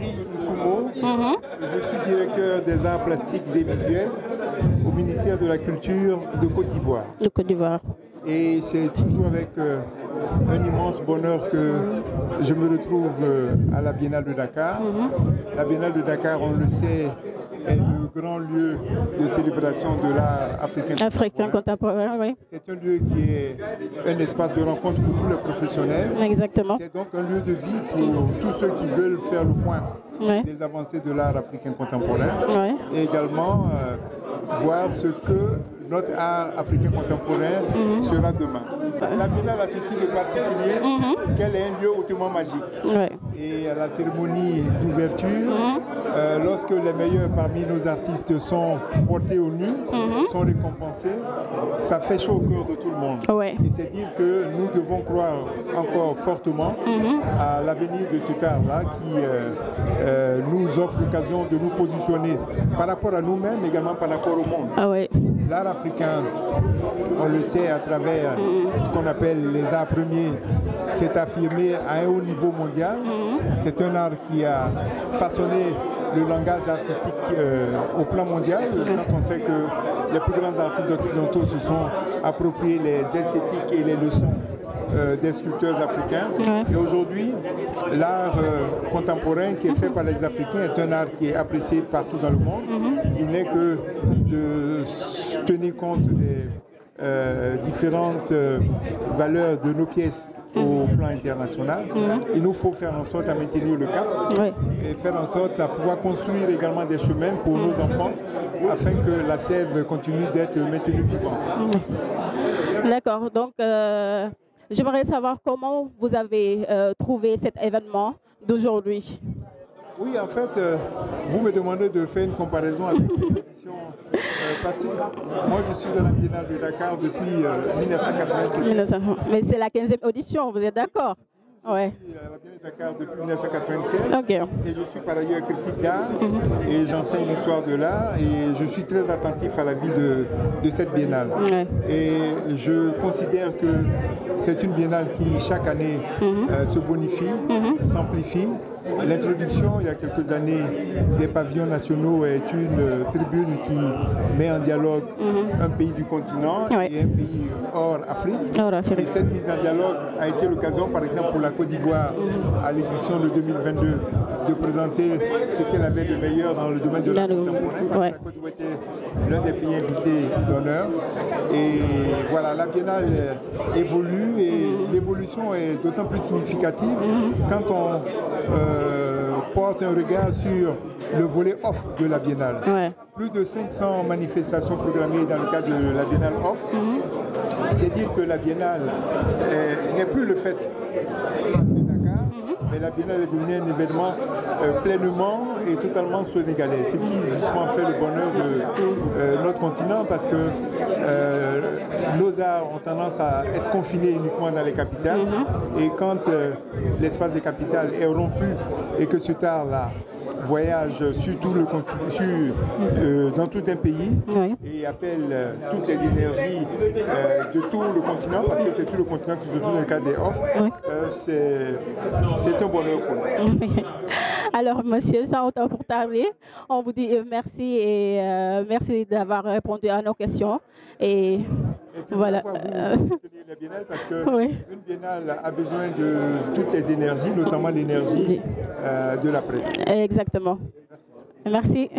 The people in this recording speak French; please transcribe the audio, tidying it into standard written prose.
Henri Nkumo. Je suis directeur des arts plastiques et visuels au ministère de la Culture de Côte d'Ivoire. De Côte d'Ivoire. Et c'est toujours avec un immense bonheur que je me retrouve à la Biennale de Dakar. La Biennale de Dakar, on le sait, est le grand lieu de célébration de l'art africain contemporain. Oui. C'est un lieu qui est un espace de rencontre pour tous les professionnels. Exactement. C'est donc un lieu de vie pour tous ceux qui veulent faire le point des avancées de l'art africain contemporain. Et également voir ce que notre art africain contemporain sera demain. La Biennale a ceci de particulier qu'elle est un lieu hautement magique. Et à la cérémonie d'ouverture, lorsque les meilleurs parmi nos artistes sont portés au nu, sont récompensés, ça fait chaud au cœur de tout le monde. Et c'est dire que nous devons croire encore fortement à l'avenir de cet art-là qui nous offre l'occasion de nous positionner par rapport à nous-mêmes, mais également par rapport au monde. L'art africain, on le sait à travers ce qu'on appelle les arts premiers, s'est affirmé à un haut niveau mondial. C'est un art qui a façonné le langage artistique au plan mondial. Quand on sait que les plus grands artistes occidentaux se sont appropriés les esthétiques et les leçons des sculpteurs africains. Et aujourd'hui, l'art contemporain qui est fait par les Africains est un art qui est apprécié partout dans le monde. Il n'est que de tenir compte des différentes valeurs de nos pièces au plan international. Il nous faut faire en sorte à maintenir le cap et faire en sorte à pouvoir construire également des chemins pour nos enfants afin que la sève continue d'être maintenue vivante. D'accord, donc j'aimerais savoir comment vous avez trouvé cet événement d'aujourd'hui. Oui, en fait, vous me demandez de faire une comparaison avec les éditions passées. Moi, je suis à la Biennale de Dakar depuis 1997. Mais c'est la 15e audition, vous êtes d'accord? Je suis à la Biennale de Dakar depuis 1997 et je suis par ailleurs critique d'art et j'enseigne l'histoire de l'art et je suis très attentif à la vie de cette biennale. Et je considère que c'est une biennale qui chaque année se bonifie, s'amplifie. L'introduction, il y a quelques années, des pavillons nationaux est une tribune qui met en dialogue un pays du continent et un pays hors Afrique. Et cette mise en dialogue a été l'occasion, par exemple, pour la Côte d'Ivoire, à l'édition de 2022, de présenter ce qu'elle avait de meilleur dans le domaine de l'art contemporain, parce que la Côte d'Ivoire était l'un des pays invités d'honneur. Et voilà, la biennale évolue et l'évolution est d'autant plus significative quand on porte un regard sur le volet off de la biennale. Plus de 500 manifestations programmées dans le cadre de la biennale off. C'est dire que la biennale n'est plus le fait de Dakar, mais la biennale est devenue un événement pleinement et totalement sénégalais. Ce qui justement fait le bonheur de notre continent parce que nos arts ont tendance à être confinés uniquement dans les capitales. Et quand l'espace des capitales est rompu et que cet art-là voyage sur tout le dans tout un pays et appelle toutes les énergies de tout le continent, parce que c'est tout le continent qui se trouve dans le cadre des offres, c'est un bonheur pour nous. Alors, monsieur, sans autant pour tarder, on vous dit merci et merci d'avoir répondu à nos questions. Et puis, voilà. Vous soutenir la biennale parce qu'une biennale a besoin de toutes les énergies, notamment l'énergie de la presse. Exactement. Merci.